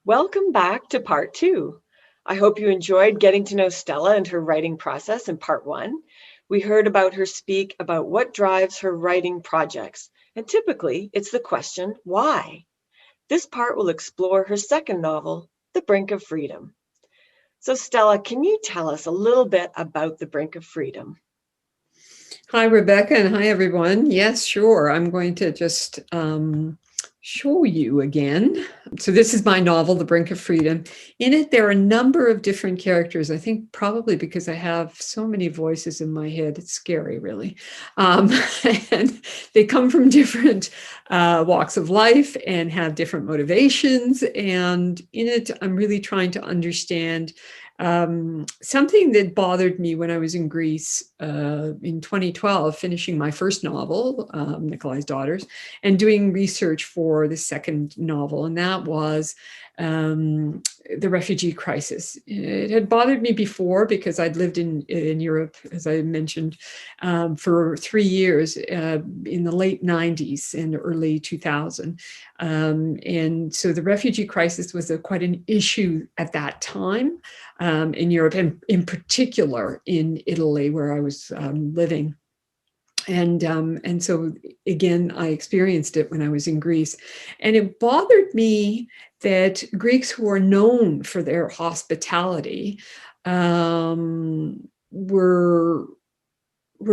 Welcome back to part 2. I hope you enjoyed getting to know Stella and her writing process in part 1. We heard about her speak about what drives her writing projects, and typically it's the question, why? This part will explore her second novel, The Brink of Freedom. So Stella, can you tell us a little bit about The Brink of Freedom? Hi, Rebecca, and hi, everyone. Yes, sure. I'm going to just show you again. So this is my novel, The Brink of Freedom. In it, there are a number of different characters. I think probably because I have so many voices in my head, it's scary, really. And they come from different walks of life and have different motivations. And in it, I'm really trying to understand something that bothered me when I was in Greece in 2012, finishing my first novel, Nikolai's Daughters, and doing research for the second novel, and that was the refugee crisis. It had bothered me before because I'd lived in Europe, as I mentioned, for 3 years in the late 90s and early 2000. And so the refugee crisis was quite an issue at that time in Europe, and in particular in Italy, where I was living. And so again, I experienced it when I was in Greece, and it bothered me that Greeks who are known for their hospitality were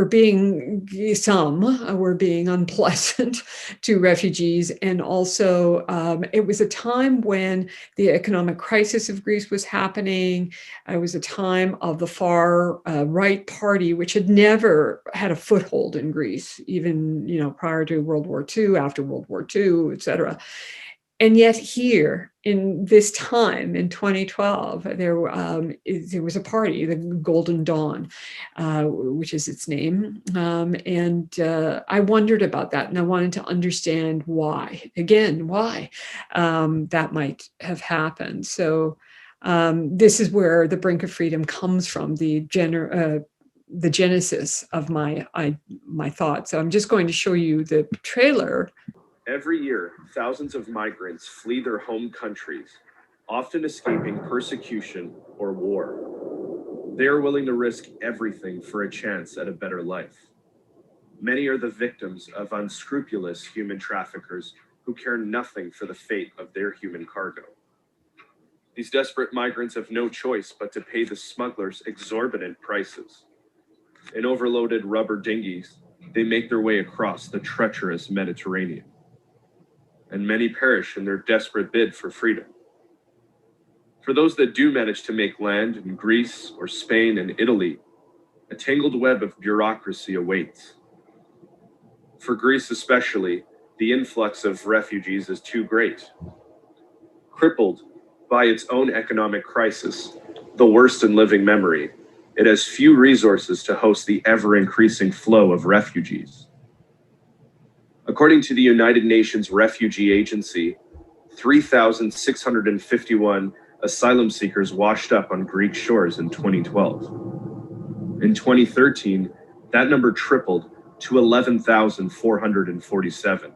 being unpleasant to refugees. And also it was a time when the economic crisis of Greece was happening. It was a time of the far right party, which had never had a foothold in Greece, even prior to World War II, after World War II, etc. And yet here, in this time, in 2012, there was a party, the Golden Dawn, which is its name. And I wondered about that, and I wanted to understand why. Again, why that might have happened. So this is where The Brink of Freedom comes from, the genesis of my thoughts. So I'm just going to show you the trailer. Every year, thousands of migrants flee their home countries, often escaping persecution or war. They are willing to risk everything for a chance at a better life. Many are the victims of unscrupulous human traffickers who care nothing for the fate of their human cargo. These desperate migrants have no choice but to pay the smugglers exorbitant prices. In overloaded rubber dinghies, they make their way across the treacherous Mediterranean. And many perish in their desperate bid for freedom. For those that do manage to make land in Greece or Spain and Italy, a tangled web of bureaucracy awaits. For Greece especially, the influx of refugees is too great. Crippled by its own economic crisis, the worst in living memory, it has few resources to host the ever-increasing flow of refugees. According to the United Nations Refugee Agency, 3,651 asylum seekers washed up on Greek shores in 2012. In 2013, that number tripled to 11,447.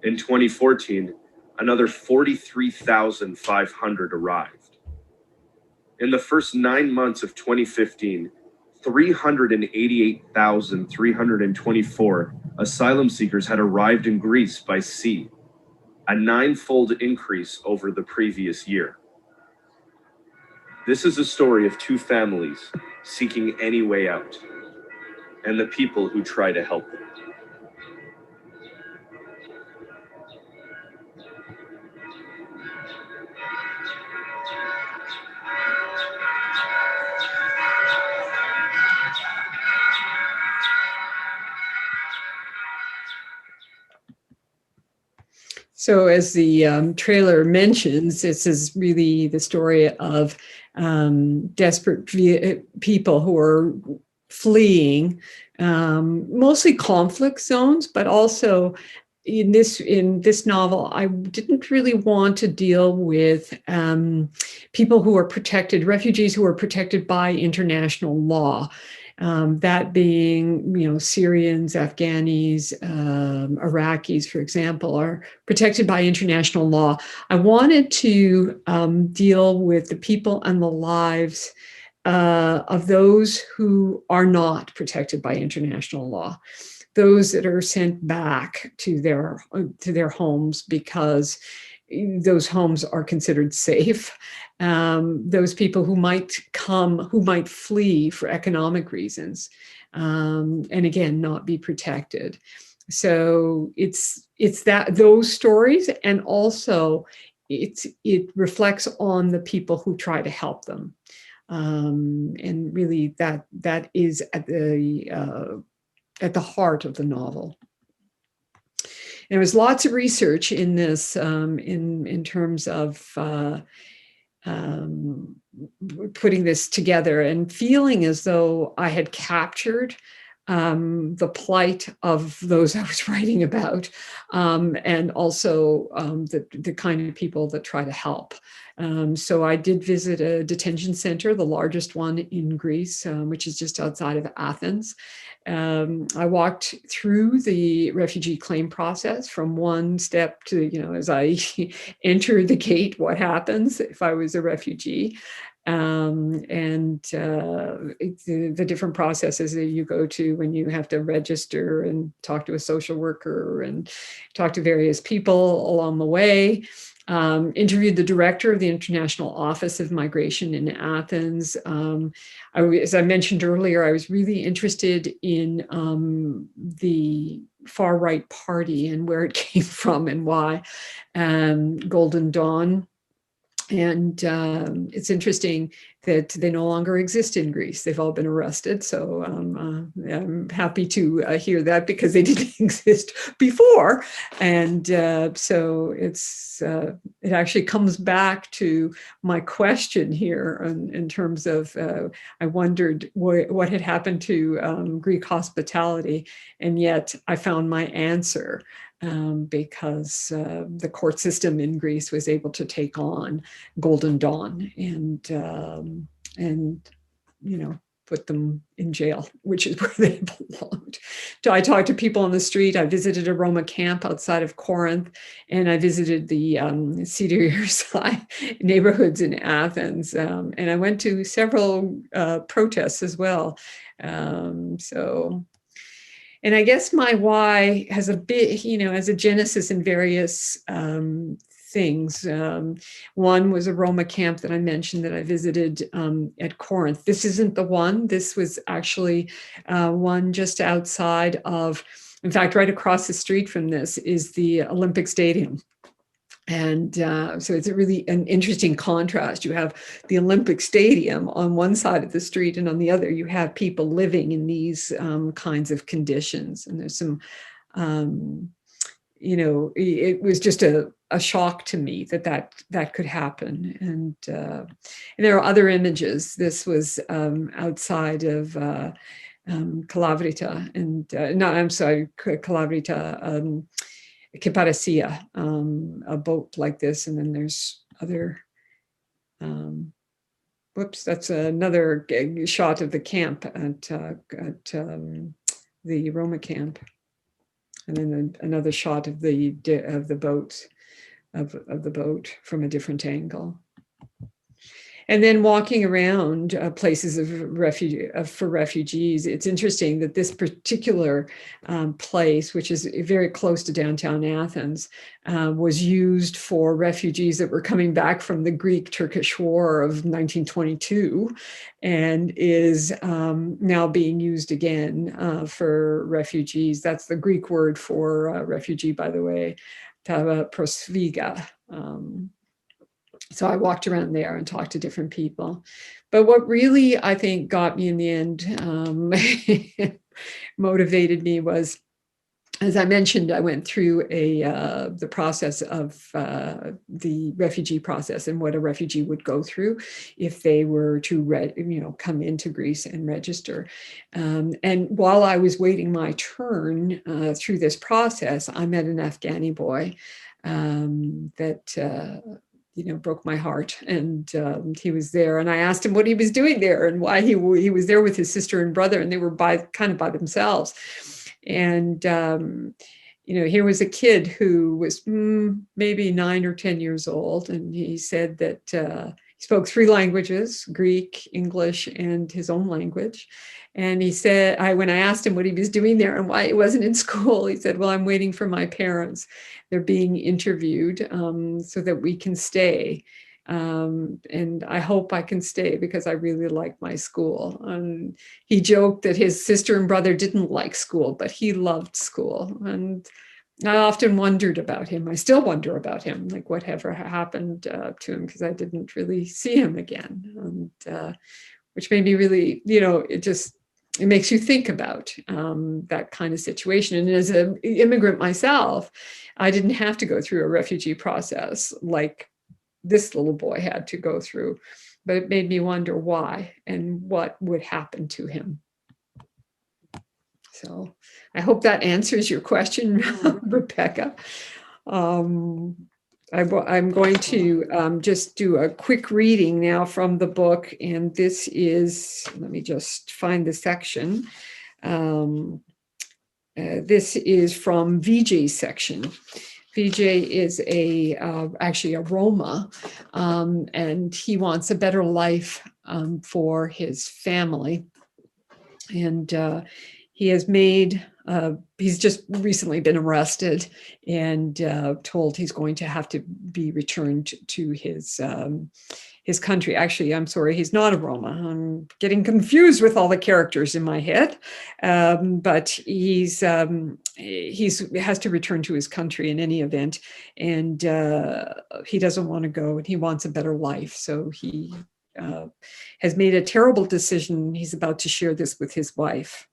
In 2014, another 43,500 arrived. In the first 9 months of 2015, 388,324 asylum seekers had arrived in Greece by sea, a 9-fold increase over the previous year. This is a story of 2 families seeking any way out, and the people who try to help them. So as the trailer mentions, this is really the story of desperate people who are fleeing, mostly conflict zones, but also in this novel, I didn't really want to deal with people who are protected, refugees who are protected by international law. That being, Syrians, Afghanis, Iraqis, for example, are protected by international law. I wanted to deal with the people and the lives of those who are not protected by international law, those that are sent back to their homes because those homes are considered safe. Those people who might flee for economic reasons, and again, not be protected. So it's those stories, and also it reflects on the people who try to help them. And really that is at the heart of the novel. There was lots of research in this, in terms of putting this together and feeling as though I had captured the plight of those I was writing about, and also the kind of people that try to help. So I did visit a detention center, the largest one in Greece, which is just outside of Athens. I walked through the refugee claim process from one step to, as I enter the gate, what happens if I was a refugee, and the different processes that you go to when you have to register and talk to a social worker and talk to various people along the way. Interviewed the director of the International Office of Migration in Athens. As I mentioned earlier, I was really interested in the far-right party and where it came from and why, Golden Dawn. And it's interesting that they no longer exist in Greece. They've all been arrested. So I'm happy to hear that, because they didn't exist before. And so it actually comes back to my question here in terms of, I wondered what had happened to Greek hospitality. And yet I found my answer. Because the court system in Greece was able to take on Golden Dawn and put them in jail, which is where they belonged. So I talked to people on the street. I visited a Roma camp outside of Corinth, and I visited the Cedar Side neighborhoods in Athens, and I went to several protests as well. And I guess my why has a bit, as a genesis in various things. One was a Roma camp that I mentioned that I visited at Corinth. This isn't the one. This was actually one just outside of, in fact, right across the street from this is the Olympic Stadium. And so it's an interesting contrast. You have the Olympic Stadium on one side of the street, and on the other, you have people living in these kinds of conditions. And there's some, it was just a shock to me that could happen. And there are other images. This was outside of Kalavrita, and Kalavrita. Kiparasia, a boat like this, and then there's other. That's another shot of the camp at the Roma camp, and then another shot of the boat of the boat from a different angle. And then walking around places for refugees, it's interesting that this particular place, which is very close to downtown Athens, was used for refugees that were coming back from the Greek-Turkish War of 1922, and is now being used again for refugees. That's the Greek word for refugee, by the way, tava prosviga. So I walked around there and talked to different people. But what really, I think, got me in the end, motivated me was, as I mentioned, I went through the process of the refugee process and what a refugee would go through if they were to come into Greece and register. And while I was waiting my turn through this process, I met an Afghani boy that broke my heart. And he was there, and I asked him what he was doing there and why he was there with his sister and brother, and they were kind of by themselves. And here was a kid who was maybe 9 or 10 years old, and he said that he spoke 3 languages: Greek, English, and his own language. And he said, when I asked him what he was doing there and why he wasn't in school, he said, well, I'm waiting for my parents. They're being interviewed so that we can stay. And I hope I can stay because I really like my school. And he joked that his sister and brother didn't like school, but he loved school. And I often wondered about him. I still wonder about him, like whatever happened to him, because I didn't really see him again. And which made me really, it makes you think about that kind of situation. And as an immigrant myself, I didn't have to go through a refugee process like this little boy had to go through, but it made me wonder why and what would happen to him. So I hope that answers your question, Rebecca. I'm going to just do a quick reading now from the book, and this is, let me just find the section. This is from Vijay's section. Vijay is actually a Roma, and he wants a better life for his family. And he has made, he's just recently been arrested and told he's going to have to be returned to his country. Actually, I'm sorry, he's not a Roma. I'm getting confused with all the characters in my head. But he has to return to his country in any event. And he doesn't want to go, and he wants a better life. So he has made a terrible decision. He's about to share this with his wife.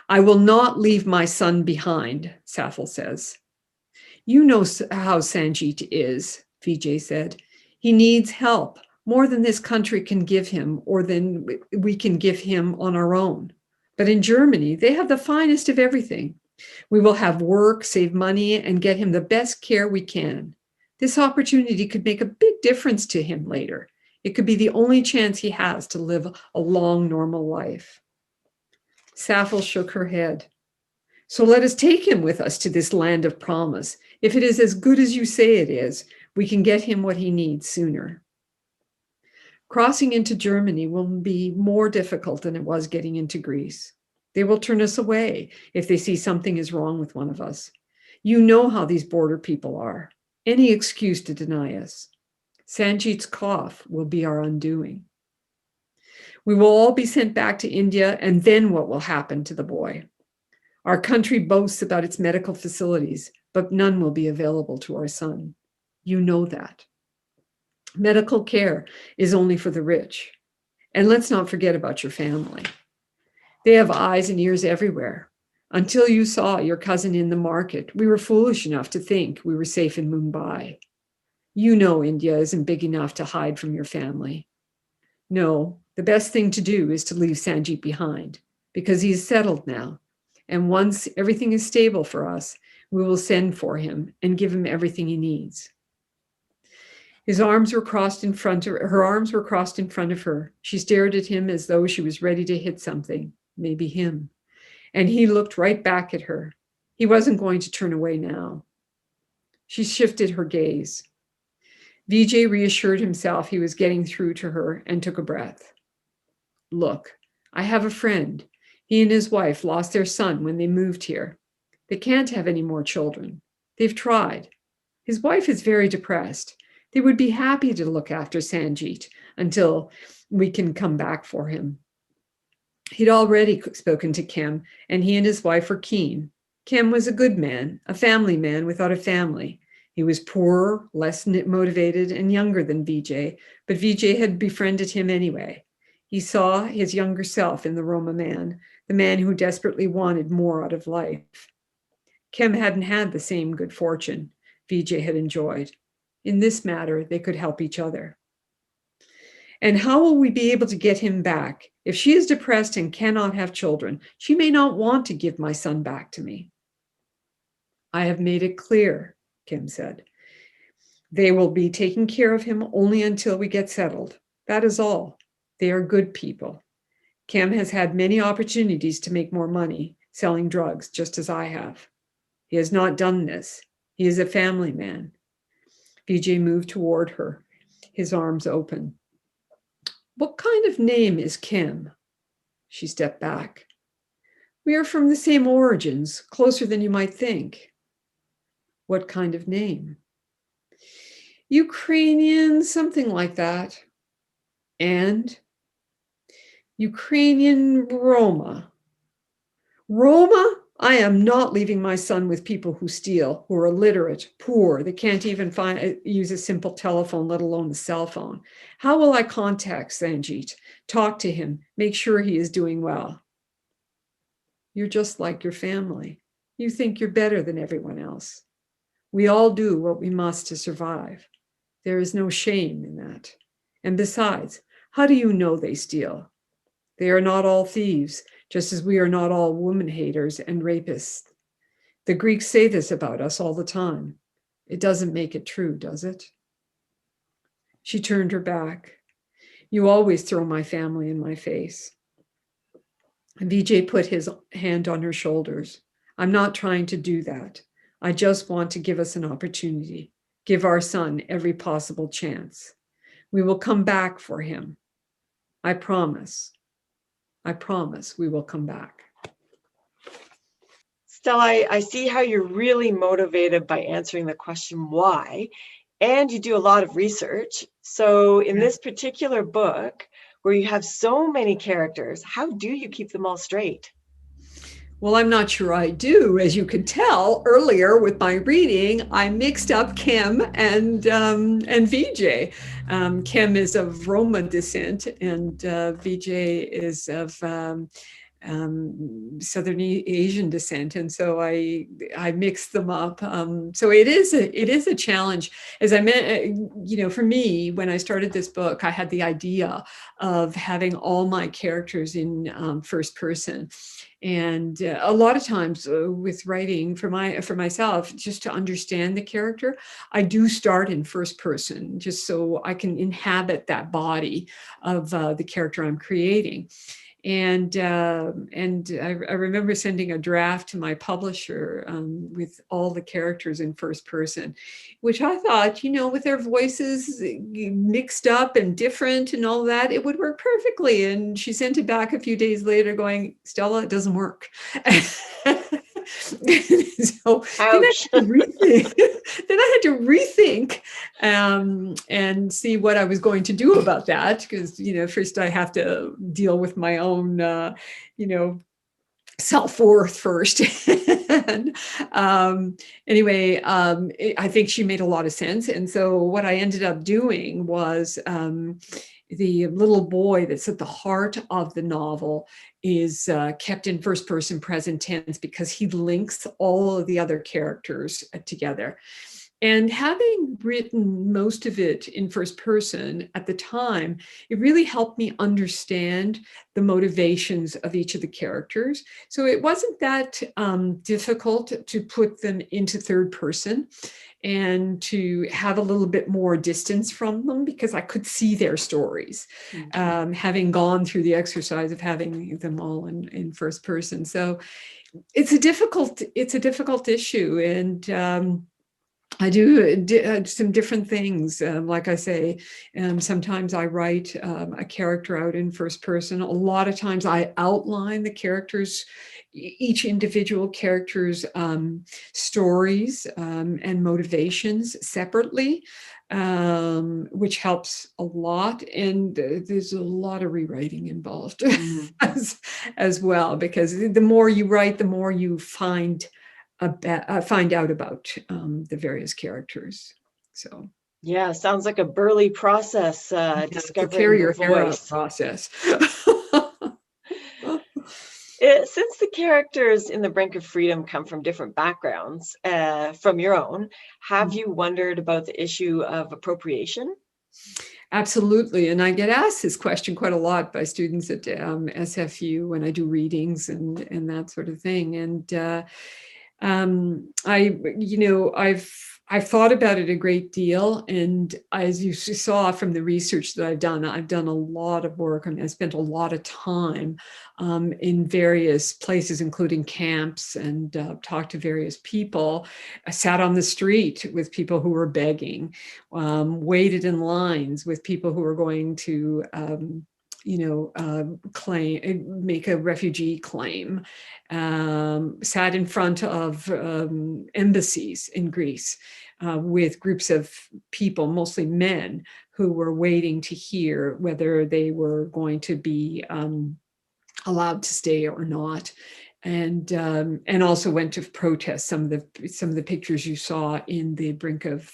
I will not leave my son behind, Safal says. You know how Sanjit is, Vijay said. He needs help, more than this country can give him or than we can give him on our own. But in Germany, they have the finest of everything. We will have work, save money, and get him the best care we can. This opportunity could make a big difference to him later. It could be the only chance he has to live a long, normal life. Safal shook her head. So let us take him with us to this land of promise. If it is as good as you say it is, we can get him what he needs sooner. Crossing into Germany will be more difficult than it was getting into Greece. They will turn us away if they see something is wrong with one of us. You know how these border people are. Any excuse to deny us. Sanjit's cough will be our undoing. We will all be sent back to India, and then what will happen to the boy? Our country boasts about its medical facilities, but none will be available to our son. You know that. Medical care is only for the rich. And let's not forget about your family. They have eyes and ears everywhere. Until you saw your cousin in the market, we were foolish enough to think we were safe in Mumbai. You know India isn't big enough to hide from your family. No, the best thing to do is to leave Sanjit behind, because he is settled now. And once everything is stable for us, we will send for him and give him everything he needs. Her arms were crossed in front of her. She stared at him as though she was ready to hit something, maybe him. And he looked right back at her. He wasn't going to turn away now. She shifted her gaze. Vijay reassured himself he was getting through to her and took a breath. Look, I have a friend. He and his wife lost their son when they moved here. They can't have any more children. They've tried. His wife is very depressed. They would be happy to look after Sanjit until we can come back for him. He'd already spoken to Kim, and he and his wife were keen. Kim was a good man, a family man without a family. He was poorer, less motivated, and younger than Vijay, but Vijay had befriended him anyway. He saw his younger self in the Roma man, the man who desperately wanted more out of life. Kim hadn't had the same good fortune Vijay had enjoyed. In this matter, they could help each other. And how will we be able to get him back? If she is depressed and cannot have children, she may not want to give my son back to me. I have made it clear, Kim said. They will be taking care of him only until we get settled. That is all. They are good people. Kim has had many opportunities to make more money selling drugs, just as I have. He has not done this. He is a family man. Vijay moved toward her, his arms open. What kind of name is Kim? She stepped back. We are from the same origins, closer than you might think. What kind of name? Ukrainian, something like that. And Ukrainian Roma. Roma? I am not leaving my son with people who steal, who are illiterate, poor, that can't even use a simple telephone, let alone a cell phone. How will I contact Sanjit, talk to him, make sure he is doing well? You're just like your family. You think you're better than everyone else. We all do what we must to survive. There is no shame in that. And besides, how do you know they steal? They are not all thieves, just as we are not all woman haters and rapists. The Greeks say this about us all the time. It doesn't make it true, does it? She turned her back. You always throw my family in my face. Vijay put his hand on her shoulders. I'm not trying to do that. I just want to give us an opportunity, give our son every possible chance. We will come back for him. I promise. I promise we will come back. Stella, I see how you're really motivated by answering the question why, and you do a lot of research. So in this particular book, where you have so many characters, how do you keep them all straight? Well, I'm not sure I do. As you could tell earlier with my reading, I mixed up Kim and Vijay. Kim is of Roma descent, and Vijay is of Southern Asian descent, and so I mixed them up. So it is a challenge. As I meant, for me, when I started this book, I had the idea of having all my characters in first person. And a lot of times with writing for myself, just to understand the character, I do start in first person, just so I can inhabit that body of the character I'm creating. And I remember sending a draft to my publisher with all the characters in first person, which I thought, with their voices mixed up and different and all that, it would work perfectly. And she sent it back a few days later going, Stella, it doesn't work. So then I had to rethink and see what I was going to do about that, because first I have to deal with my own self-worth first. And anyway, I think she made a lot of sense. And so what I ended up doing was the little boy that's at the heart of the novel is kept in first person present tense because he links all of the other characters together. And having written most of it in first person at the time, it really helped me understand the motivations of each of the characters. So it wasn't that difficult to put them into third person and to have a little bit more distance from them, because I could see their stories, having gone through the exercise of having them all in first person. So it's a difficult issue. And I do some different things. Like I say, sometimes I write a character out in first person. A lot of times I outline the characters, each individual character's stories and motivations separately, which helps a lot. And there's a lot of rewriting involved as well, because the more you write, the more you find out about the various characters. So yeah, sounds like a burly process, discovering your voice. Process. Since the characters in the Brink of Freedom come from different backgrounds from your own, have you wondered about the issue of appropriation? Absolutely. And I get asked this question quite a lot by students at SFU when I do readings and that sort of thing. And I've I've thought about it a great deal. And as you saw from the research that I've done a lot of work. I mean, I spent a lot of time in various places, including camps, and talked to various people. I sat on the street with people who were begging, waited in lines with people who were going to make a refugee claim, sat in front of embassies in Greece with groups of people, mostly men, who were waiting to hear whether they were going to be allowed to stay or not. And also went to protest. Some of the pictures you saw in the Brink of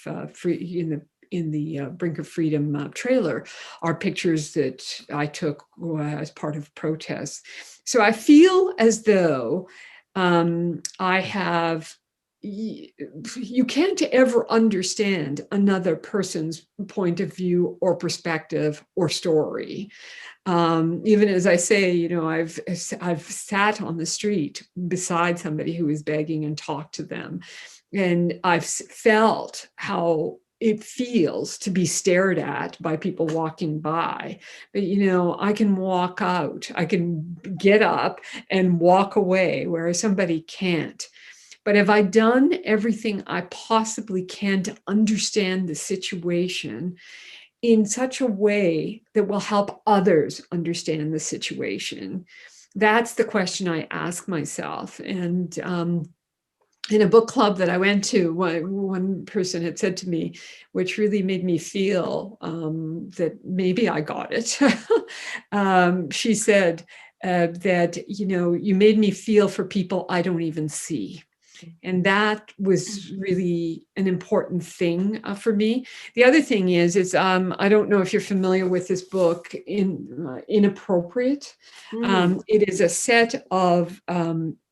Brink of Freedom trailer are pictures that I took as part of protests. So I feel as though I have, you can't ever understand another person's point of view or perspective or story. Even as I say, I've sat on the street beside somebody who is begging and talked to them, and I've felt how it feels to be stared at by people walking by. But, I can walk out, I can get up and walk away, whereas somebody can't. But have I done everything I possibly can to understand the situation in such a way that will help others understand the situation? That's the question I ask myself. And in a book club that I went to, one person had said to me, which really made me feel that maybe I got it. She said that, you made me feel for people I don't even see. And that was really an important thing for me. The other thing is I don't know if you're familiar with this book, Inappropriate. It is a set of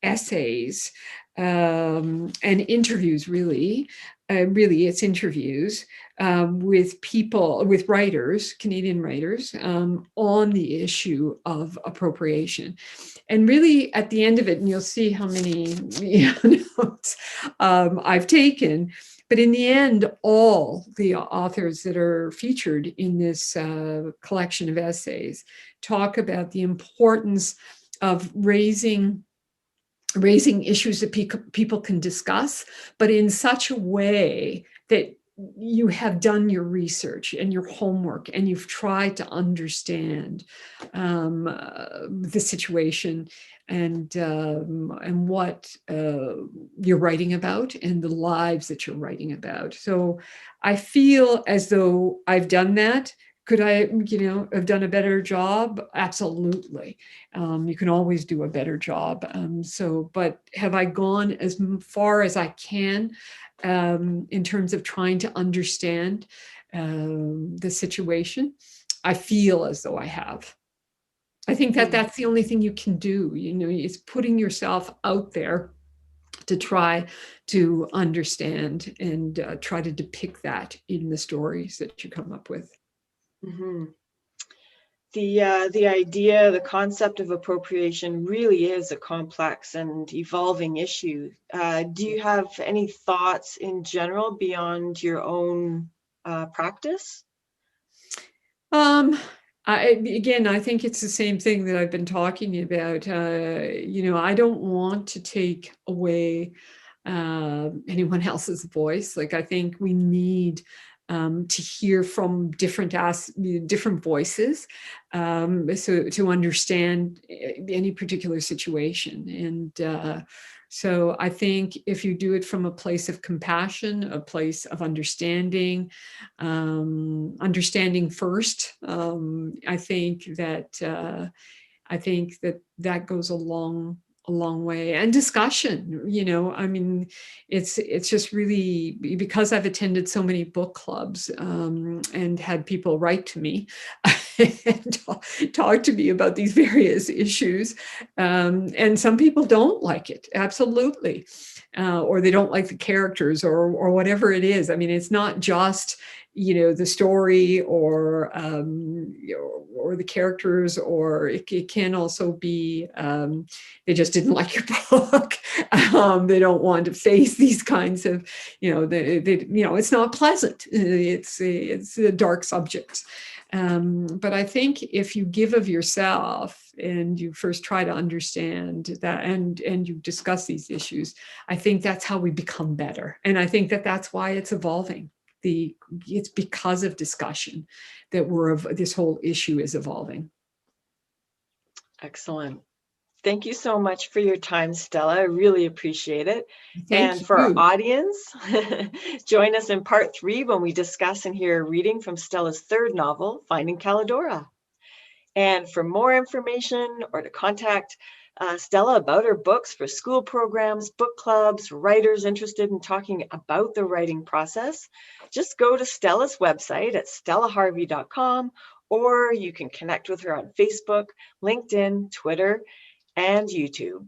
essays and interviews, really. It's interviews with people, with writers, Canadian writers, on the issue of appropriation. And really, at the end of it, and you'll see how many notes I've taken, but in the end, all the authors that are featured in this collection of essays talk about the importance of raising issues that people can discuss, but in such a way that you have done your research and your homework and you've tried to understand the situation and what you're writing about and the lives that you're writing about. So I feel as though I've done that. Could I, have done a better job? Absolutely. You can always do a better job. But have I gone as far as I can in terms of trying to understand the situation? I feel as though I have. I think that that's the only thing you can do, is putting yourself out there to try to understand and try to depict that in the stories that you come up with. Mm-hmm. The idea, the concept of appropriation really is a complex and evolving issue. Do you have any thoughts in general beyond your own practice? I think it's the same thing that I've been talking about. I don't want to take away anyone else's voice. Like, I think we need to hear from different voices, so to understand any particular situation. And so I think if you do it from a place of compassion, a place of understanding first, I think that goes a long way. And discussion, it's just really, because I've attended so many book clubs and had people write to me and talk to me about these various issues. And some people don't like it, absolutely. Or they don't like the characters or whatever it is. It's not just, the story or the characters, or it can also be they just didn't like your book. They don't want to face these kinds of, it's not pleasant. It's a dark subject. But I think if you give of yourself and you first try to understand that and you discuss these issues, I think that's how we become better. And I think that's why it's evolving. It's because of discussion that this whole issue is evolving. Excellent. Thank you so much for your time, Stella. I really appreciate it. Thank For our you. audience, join us in part 3 when we discuss and hear a reading from Stella's third novel, Finding Calidora. And for more information or to contact Stella about her books for school programs, book clubs, writers interested in talking about the writing process, just go to Stella's website at stellaharvey.com, or you can connect with her on Facebook, LinkedIn, Twitter, and YouTube.